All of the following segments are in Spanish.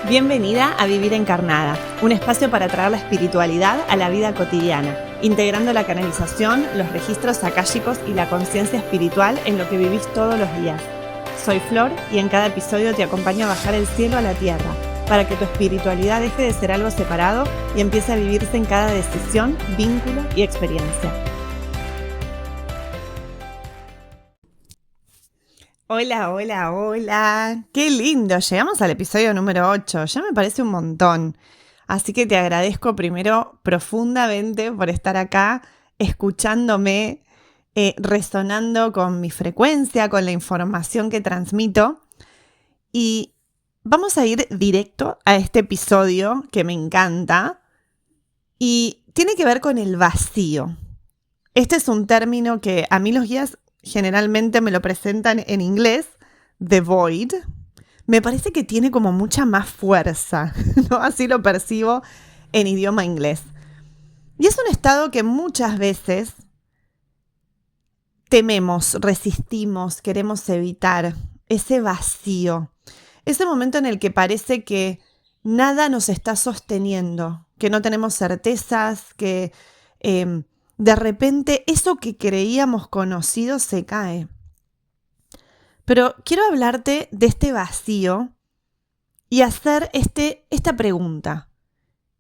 Bienvenida a Vivir Encarnada, un espacio para traer la espiritualidad a la vida cotidiana, integrando la canalización, los registros akáshicos y la conciencia espiritual en lo que vivís todos los días. Soy Flor y en cada episodio te acompaño a bajar el cielo a la tierra, para que tu espiritualidad deje de ser algo separado y empiece a vivirse en cada decisión, vínculo y experiencia. Hola, hola, hola. Qué lindo. Llegamos al episodio número 8. Ya me parece un montón. Así que te agradezco primero profundamente por estar acá, escuchándome, resonando con mi frecuencia, con la información que transmito. Y vamos a ir directo a este episodio que me encanta. Y tiene que ver con el vacío. Este es un término que a mí los guías generalmente me lo presentan en inglés, the void. Me parece que tiene como mucha más fuerza, ¿no? Así lo percibo en idioma inglés. Y es un estado que muchas veces tememos, resistimos, queremos evitar, ese vacío. Ese momento en el que parece que nada nos está sosteniendo, que no tenemos certezas, que de repente eso que creíamos conocido se cae. Pero quiero hablarte de este vacío y hacer esta pregunta.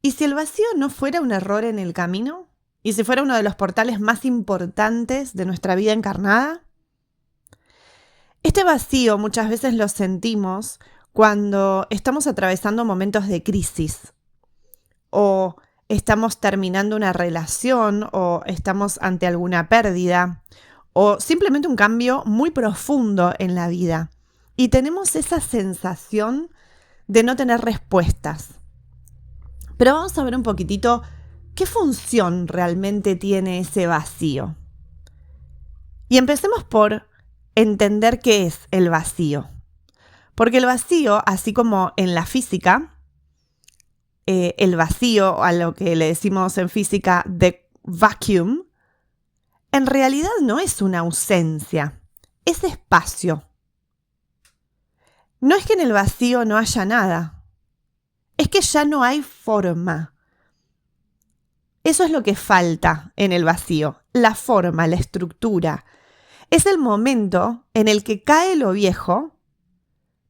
¿Y si el vacío no fuera un error en el camino? ¿Y si fuera uno de los portales más importantes de nuestra vida encarnada? Este vacío muchas veces lo sentimos cuando estamos atravesando momentos de crisis o estamos terminando una relación o estamos ante alguna pérdida o simplemente un cambio muy profundo en la vida y tenemos esa sensación de no tener respuestas. Pero vamos a ver un poquitito qué función realmente tiene ese vacío. Y empecemos por entender qué es el vacío. Porque el vacío, así como en la física, el vacío, a lo que le decimos en física the vacuum, en realidad no es una ausencia, es espacio. No es que en el vacío no haya nada, es que ya no hay forma. Eso es lo que falta en el vacío, la forma, la estructura. Es el momento en el que cae lo viejo,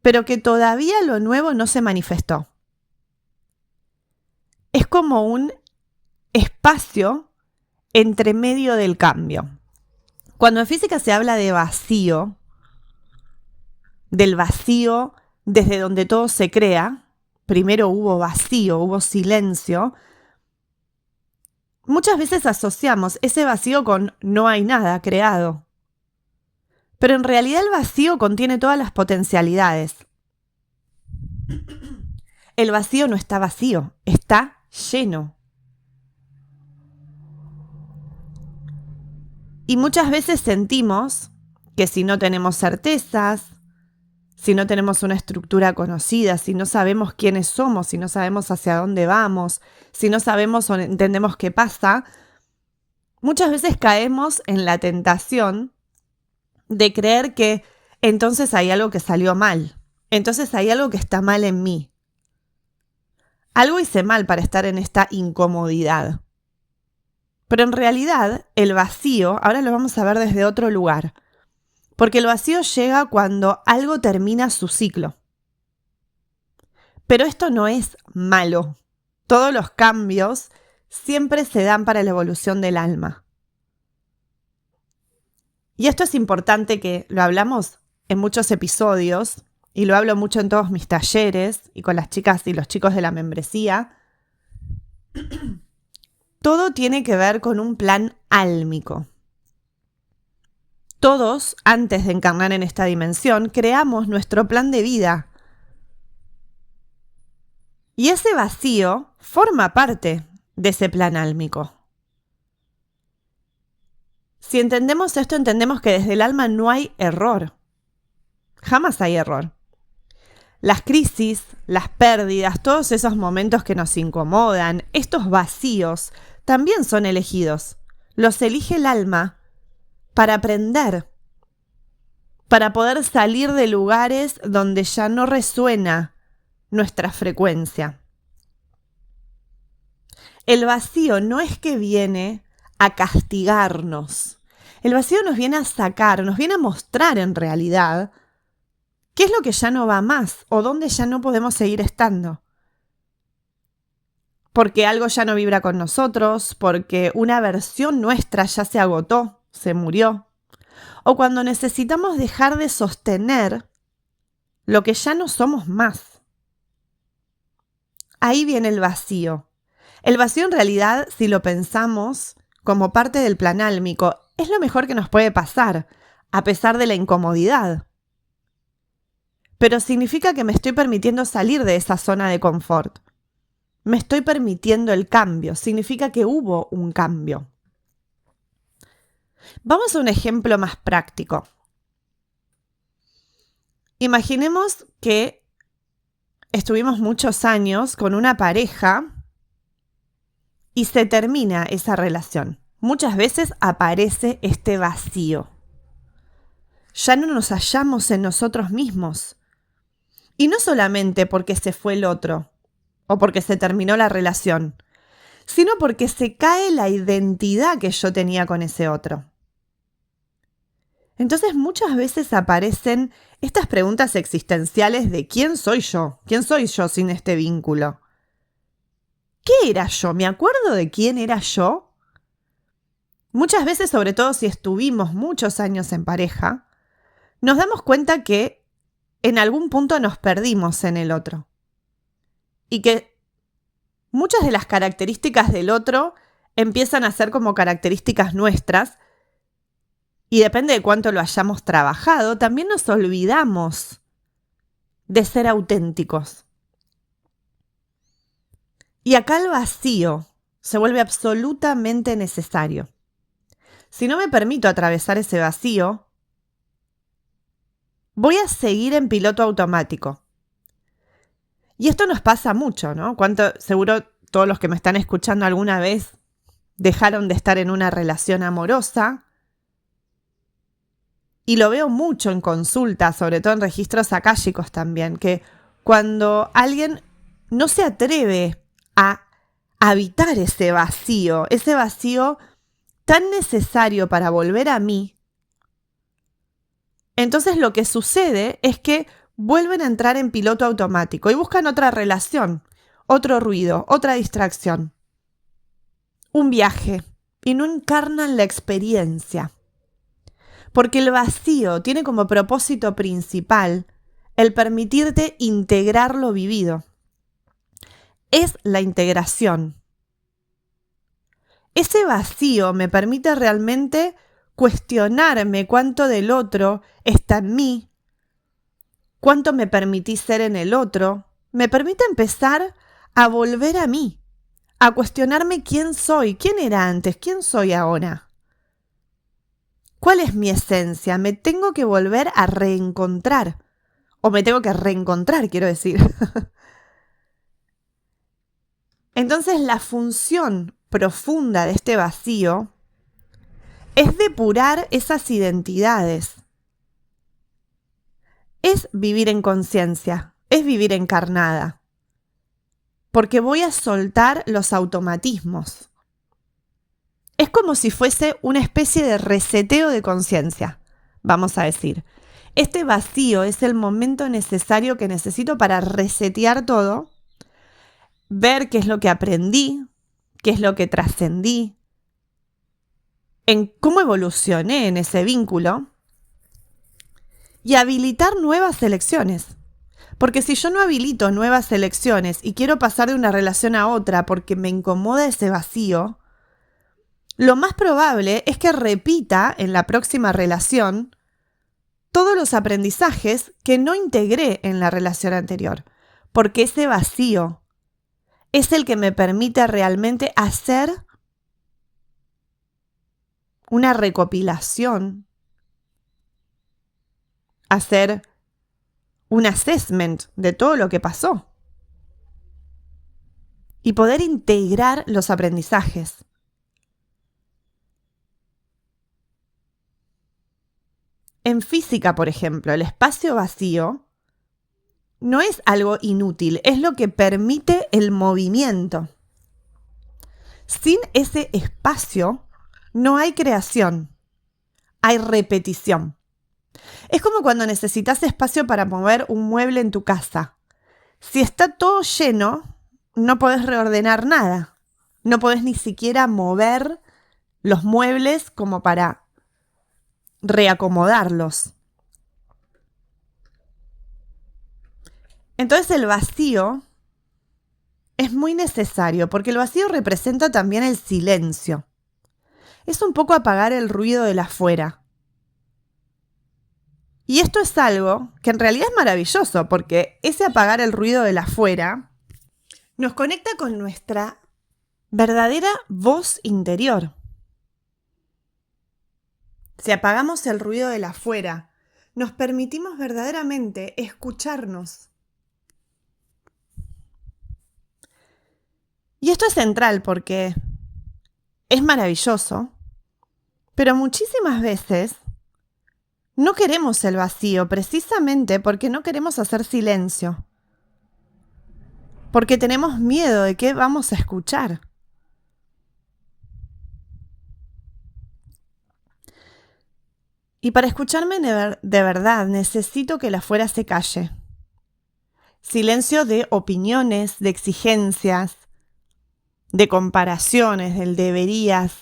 pero que todavía lo nuevo no se manifestó. Es como un espacio entre medio del cambio. Cuando en física se habla de vacío, del vacío desde donde todo se crea, primero hubo vacío, hubo silencio, muchas veces asociamos ese vacío con no hay nada creado. Pero en realidad el vacío contiene todas las potencialidades. El vacío no está vacío, está lleno. Y muchas veces sentimos que si no tenemos certezas, si no tenemos una estructura conocida, si no sabemos quiénes somos, si no sabemos hacia dónde vamos, si no sabemos o entendemos qué pasa, muchas veces caemos en la tentación de creer que entonces hay algo que salió mal, entonces hay algo que está mal en mí. Algo hice mal para estar en esta incomodidad. Pero en realidad, el vacío, ahora lo vamos a ver desde otro lugar, porque el vacío llega cuando algo termina su ciclo. Pero esto no es malo. Todos los cambios siempre se dan para la evolución del alma. Y esto es importante que lo hablamos en muchos episodios, y lo hablo mucho en todos mis talleres y con las chicas y los chicos de la membresía. Todo tiene que ver con un plan álmico. Todos, antes de encarnar en esta dimensión, creamos nuestro plan de vida. Y ese vacío forma parte de ese plan álmico. Si entendemos esto, entendemos que desde el alma no hay error. Jamás hay error. Las crisis, las pérdidas, todos esos momentos que nos incomodan, estos vacíos, también son elegidos. Los elige el alma para aprender, para poder salir de lugares donde ya no resuena nuestra frecuencia. El vacío no es que viene a castigarnos. El vacío nos viene a sacar, nos viene a mostrar en realidad qué es lo que ya no va más o dónde ya no podemos seguir estando. Porque algo ya no vibra con nosotros, porque una versión nuestra ya se agotó, se murió. O cuando necesitamos dejar de sostener lo que ya no somos más. Ahí viene el vacío. El vacío en realidad, si lo pensamos como parte del plan álmico, es lo mejor que nos puede pasar, a pesar de la incomodidad. Pero significa que me estoy permitiendo salir de esa zona de confort. Me estoy permitiendo el cambio, significa que hubo un cambio. Vamos a un ejemplo más práctico. Imaginemos que estuvimos muchos años con una pareja y se termina esa relación. Muchas veces aparece este vacío. Ya no nos hallamos en nosotros mismos. Y no solamente porque se fue el otro o porque se terminó la relación, sino porque se cae la identidad que yo tenía con ese otro. Entonces muchas veces aparecen estas preguntas existenciales de ¿quién soy yo? ¿Quién soy yo sin este vínculo? ¿Qué era yo? ¿Me acuerdo de quién era yo? Muchas veces, sobre todo si estuvimos muchos años en pareja, nos damos cuenta que en algún punto nos perdimos en el otro. Y que muchas de las características del otro empiezan a ser como características nuestras. Y depende de cuánto lo hayamos trabajado, también nos olvidamos de ser auténticos. Y acá el vacío se vuelve absolutamente necesario. Si no me permito atravesar ese vacío, voy a seguir en piloto automático. Y esto nos pasa mucho, ¿no? Seguro todos los que me están escuchando alguna vez dejaron de estar en una relación amorosa. Y lo veo mucho en consultas, sobre todo en registros akáshicos también, que cuando alguien no se atreve a habitar ese vacío tan necesario para volver a mí, entonces lo que sucede es que vuelven a entrar en piloto automático y buscan otra relación, otro ruido, otra distracción, un viaje, y no encarnan la experiencia. Porque el vacío tiene como propósito principal el permitirte integrar lo vivido. Es la integración. Ese vacío me permite realmente cuestionarme cuánto del otro está en mí, cuánto me permití ser en el otro. Me permite empezar a volver a mí, a cuestionarme quién soy, quién era antes, quién soy ahora. ¿Cuál es mi esencia? Me tengo que volver a reencontrar. O me tengo que reencontrar, quiero decir. Entonces, la función profunda de este vacío es depurar esas identidades. Es vivir en conciencia, es vivir encarnada. Porque voy a soltar los automatismos. Es como si fuese una especie de reseteo de conciencia, vamos a decir. Este vacío es el momento necesario que necesito para resetear todo, ver qué es lo que aprendí, qué es lo que trascendí, en cómo evolucioné en ese vínculo y habilitar nuevas elecciones. Porque si yo no habilito nuevas elecciones y quiero pasar de una relación a otra porque me incomoda ese vacío, lo más probable es que repita en la próxima relación todos los aprendizajes que no integré en la relación anterior, porque ese vacío es el que me permite realmente hacer una recopilación, hacer un assessment de todo lo que pasó y poder integrar los aprendizajes. En física, por ejemplo, el espacio vacío no es algo inútil, es lo que permite el movimiento. Sin ese espacio no hay creación, hay repetición. Es como cuando necesitas espacio para mover un mueble en tu casa. Si está todo lleno, no podés reordenar nada. No podés ni siquiera mover los muebles como para reacomodarlos. Entonces el vacío es muy necesario porque el vacío representa también el silencio. Es un poco apagar el ruido del afuera. Y esto es algo que en realidad es maravilloso porque ese apagar el ruido del afuera nos conecta con nuestra verdadera voz interior. Si apagamos el ruido del afuera, nos permitimos verdaderamente escucharnos. Y esto es central porque es maravilloso, pero muchísimas veces no queremos el vacío precisamente porque no queremos hacer silencio, porque tenemos miedo de qué vamos a escuchar. Y para escucharme de verdad necesito que el afuera se calle. Silencio de opiniones, de exigencias, de comparaciones, del deberías.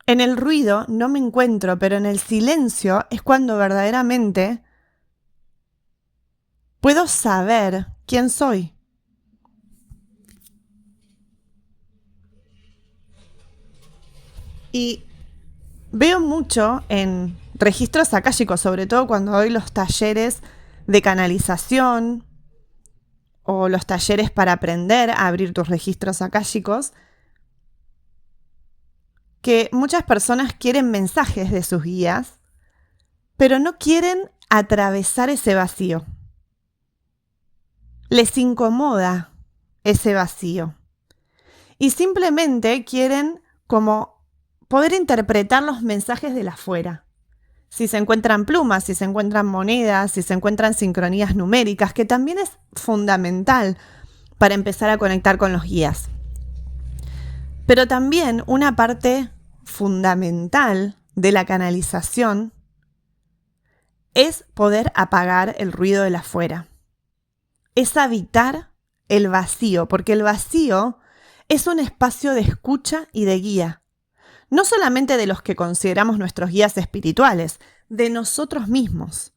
En el ruido no me encuentro, pero en el silencio es cuando verdaderamente puedo saber quién soy. Y veo mucho en registros akáshicos, sobre todo cuando doy los talleres de canalización o los talleres para aprender a abrir tus registros akáshicos, que muchas personas quieren mensajes de sus guías, pero no quieren atravesar ese vacío. Les incomoda ese vacío. Y simplemente quieren como poder interpretar los mensajes de la afuera. Si se encuentran plumas, si se encuentran monedas, si se encuentran sincronías numéricas, que también es fundamental para empezar a conectar con los guías. Pero también una parte fundamental de la canalización es poder apagar el ruido del afuera. Es habitar el vacío, porque el vacío es un espacio de escucha y de guía. No solamente de los que consideramos nuestros guías espirituales, de nosotros mismos.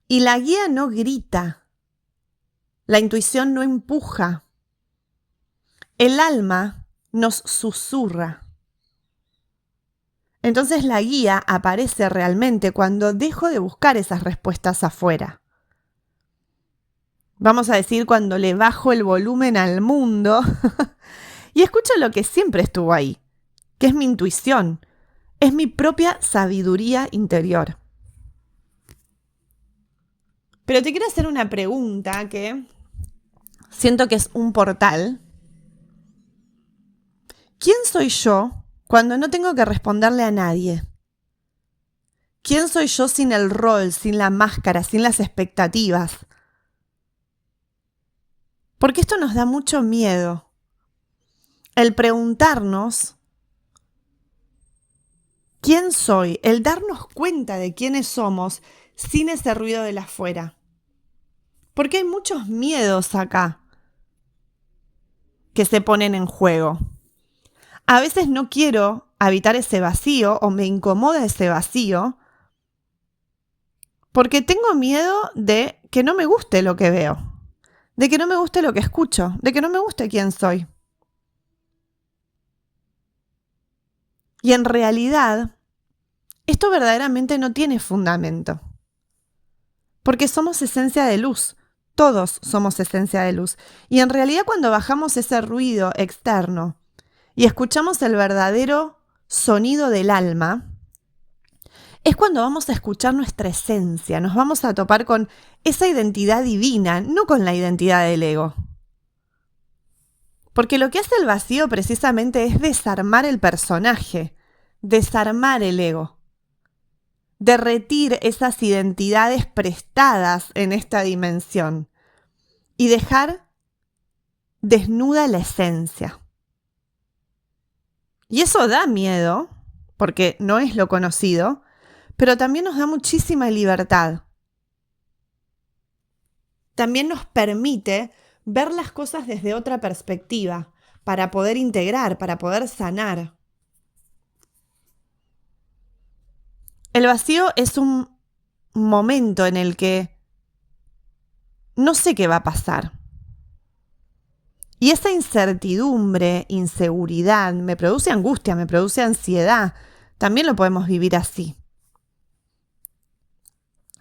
Y la guía no grita, la intuición no empuja, el alma nos susurra. Entonces la guía aparece realmente cuando dejo de buscar esas respuestas afuera. Vamos a decir cuando le bajo el volumen al mundo y escucho lo que siempre estuvo ahí, que es mi intuición, es mi propia sabiduría interior. Pero te quiero hacer una pregunta que siento que es un portal. ¿Quién soy yo cuando no tengo que responderle a nadie? ¿Quién soy yo sin el rol, sin la máscara, sin las expectativas? Porque esto nos da mucho miedo. El preguntarnos quién soy, el darnos cuenta de quiénes somos sin ese ruido de la afuera. Porque hay muchos miedos acá que se ponen en juego. A veces no quiero habitar ese vacío o me incomoda ese vacío porque tengo miedo de que no me guste lo que veo, de que no me guste lo que escucho, de que no me guste quién soy. Y en realidad, esto verdaderamente no tiene fundamento. Porque somos esencia de luz. Todos somos esencia de luz. Y en realidad cuando bajamos ese ruido externo y escuchamos el verdadero sonido del alma, es cuando vamos a escuchar nuestra esencia, nos vamos a topar con esa identidad divina, no con la identidad del ego. Porque lo que hace el vacío precisamente es desarmar el personaje, desarmar el ego. derretir esas identidades prestadas en esta dimensión y dejar desnuda la esencia. Y eso da miedo, porque no es lo conocido, pero también nos da muchísima libertad. También nos permite ver las cosas desde otra perspectiva, para poder integrar, para poder sanar. El vacío es un momento en el que no sé qué va a pasar. Y esa incertidumbre, inseguridad, me produce angustia, me produce ansiedad. También lo podemos vivir así.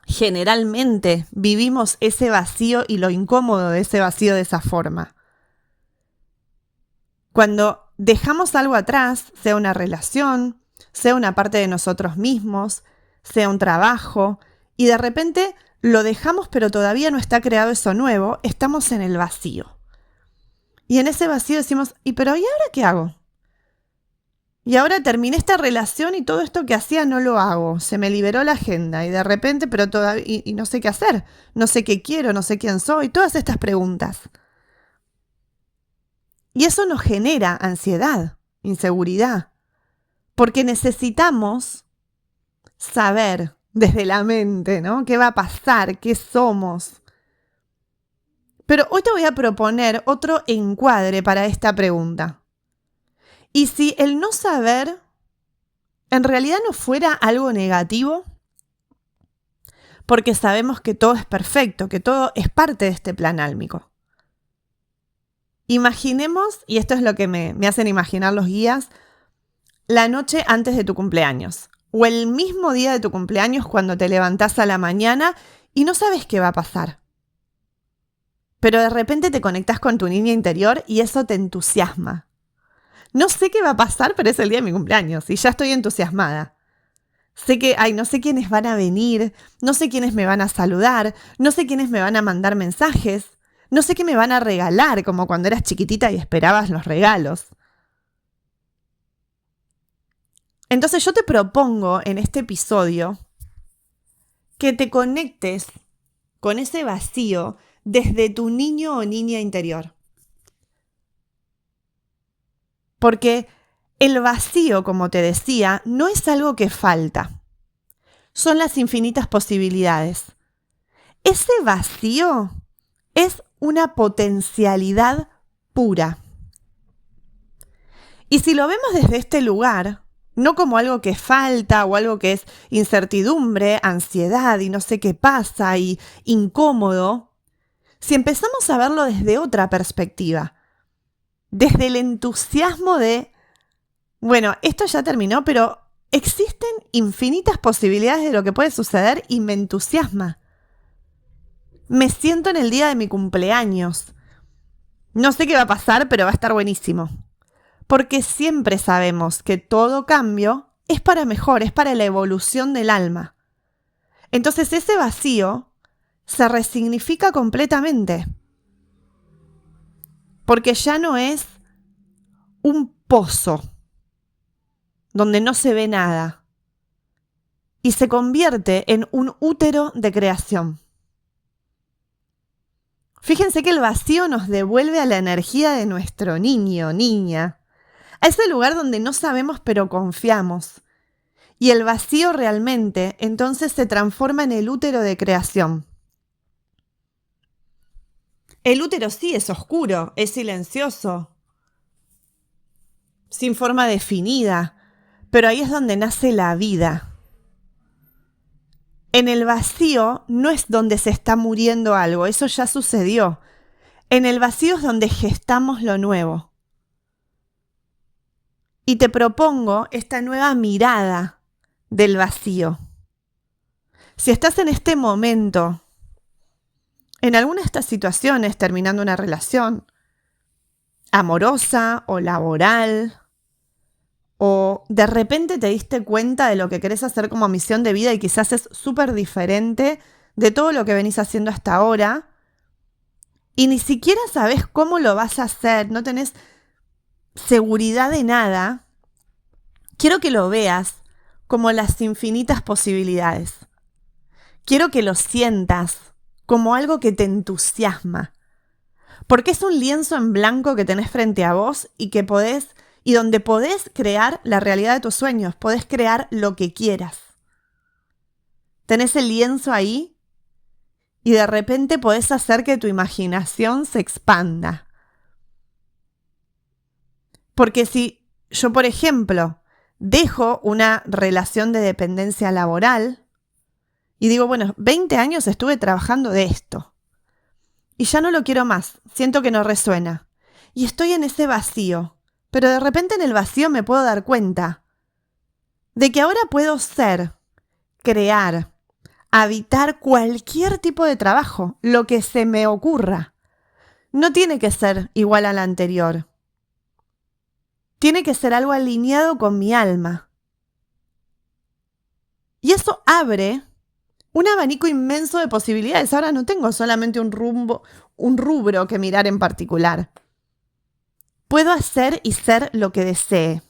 Generalmente vivimos ese vacío y lo incómodo de ese vacío de esa forma. Cuando dejamos algo atrás, sea una relación, sea una parte de nosotros mismos, sea un trabajo, y de repente lo dejamos pero todavía no está creado eso nuevo, estamos en el vacío. Y en ese vacío decimos, ¿y ahora qué hago? Y ahora terminé esta relación y todo esto que hacía no lo hago. Se me liberó la agenda y de repente, pero todavía, y no sé qué hacer. No sé qué quiero, no sé quién soy. Todas estas preguntas. Y eso nos genera ansiedad, inseguridad. Porque necesitamos saber desde la mente, ¿no? ¿Qué va a pasar? ¿Qué somos? Pero hoy te voy a proponer otro encuadre para esta pregunta. ¿Y si el no saber en realidad no fuera algo negativo? Porque sabemos que todo es perfecto, que todo es parte de este plan álmico. Imaginemos, y esto es lo que me hacen imaginar los guías, la noche antes de tu cumpleaños, o el mismo día de tu cumpleaños cuando te levantás a la mañana y no sabes qué va a pasar. Pero de repente te conectás con tu niña interior y eso te entusiasma. No sé qué va a pasar, pero es el día de mi cumpleaños y ya estoy entusiasmada. Sé que, no sé quiénes van a venir, no sé quiénes me van a saludar, no sé quiénes me van a mandar mensajes, no sé qué me van a regalar, como cuando eras chiquitita y esperabas los regalos. Entonces yo te propongo en este episodio que te conectes con ese vacío desde tu niño o niña interior. Porque el vacío, como te decía, no es algo que falta. Son las infinitas posibilidades. Ese vacío es una potencialidad pura. Y si lo vemos desde este lugar, no como algo que falta o algo que es incertidumbre, ansiedad y no sé qué pasa y incómodo, si empezamos a verlo desde otra perspectiva, desde el entusiasmo de, bueno, esto ya terminó, pero existen infinitas posibilidades de lo que puede suceder y me entusiasma. Me siento en el día de mi cumpleaños. No sé qué va a pasar, pero va a estar buenísimo. Porque siempre sabemos que todo cambio es para mejor, es para la evolución del alma. Entonces ese vacío se resignifica completamente. Porque ya no es un pozo donde no se ve nada y se convierte en un útero de creación. Fíjense que el vacío nos devuelve a la energía de nuestro niño, niña, a ese lugar donde no sabemos pero confiamos. Y el vacío realmente entonces se transforma en el útero de creación. El útero sí es oscuro, es silencioso, sin forma definida, pero ahí es donde nace la vida. En el vacío no es donde se está muriendo algo, eso ya sucedió. En el vacío es donde gestamos lo nuevo. Y te propongo esta nueva mirada del vacío. Si estás en este momento, en alguna de estas situaciones, terminando una relación amorosa o laboral, o de repente te diste cuenta de lo que querés hacer como misión de vida y quizás es súper diferente de todo lo que venís haciendo hasta ahora, y ni siquiera sabés cómo lo vas a hacer, no tenés seguridad de nada, quiero que lo veas como las infinitas posibilidades. Quiero que lo sientas como algo que te entusiasma. Porque es un lienzo en blanco que tenés frente a vos y donde podés crear la realidad de tus sueños, podés crear lo que quieras. Tenés el lienzo ahí y de repente podés hacer que tu imaginación se expanda. Porque si yo, por ejemplo, dejo una relación de dependencia laboral y digo, bueno, 20 años estuve trabajando de esto y ya no lo quiero más, siento que no resuena y estoy en ese vacío, pero de repente en el vacío me puedo dar cuenta de que ahora puedo ser, crear, habitar cualquier tipo de trabajo, lo que se me ocurra. No tiene que ser igual al anterior. Tiene que ser algo alineado con mi alma. Y eso abre un abanico inmenso de posibilidades. Ahora no tengo solamente un rubro que mirar en particular. Puedo hacer y ser lo que desee.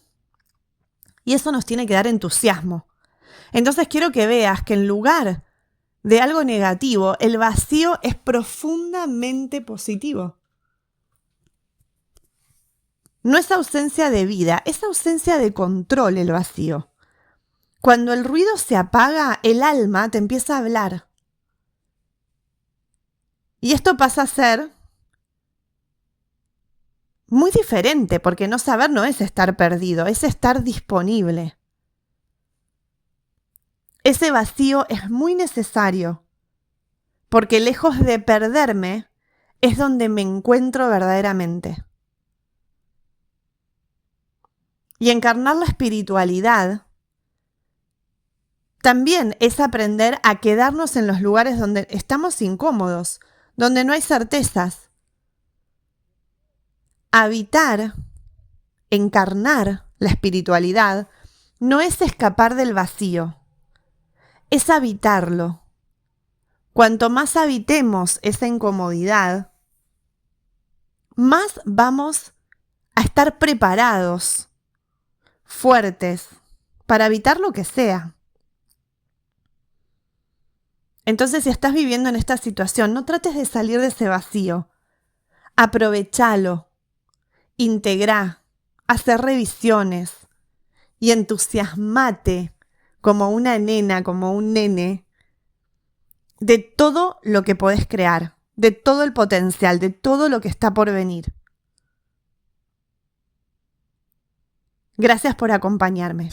Y eso nos tiene que dar entusiasmo. Entonces quiero que veas que en lugar de algo negativo, el vacío es profundamente positivo. No es ausencia de vida, es ausencia de control el vacío. Cuando el ruido se apaga, el alma te empieza a hablar. Y esto pasa a ser muy diferente, porque no saber no es estar perdido, es estar disponible. Ese vacío es muy necesario, porque lejos de perderme, es donde me encuentro verdaderamente. Y encarnar la espiritualidad también es aprender a quedarnos en los lugares donde estamos incómodos, donde no hay certezas. Habitar, encarnar la espiritualidad, no es escapar del vacío, es habitarlo. Cuanto más habitemos esa incomodidad, más vamos a estar preparados, fuertes, para habitar lo que sea. Entonces, si estás viviendo en esta situación, no trates de salir de ese vacío. Aprovechalo, integrá, hacer revisiones y entusiasmate como una nena, como un nene, de todo lo que podés crear, de todo el potencial, de todo lo que está por venir. Gracias por acompañarme.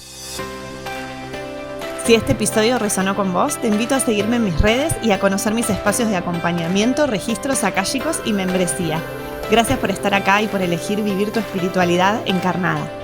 Si este episodio resonó con vos, te invito a seguirme en mis redes y a conocer mis espacios de acompañamiento, registros akáshicos y membresía. Gracias por estar acá y por elegir vivir tu espiritualidad encarnada.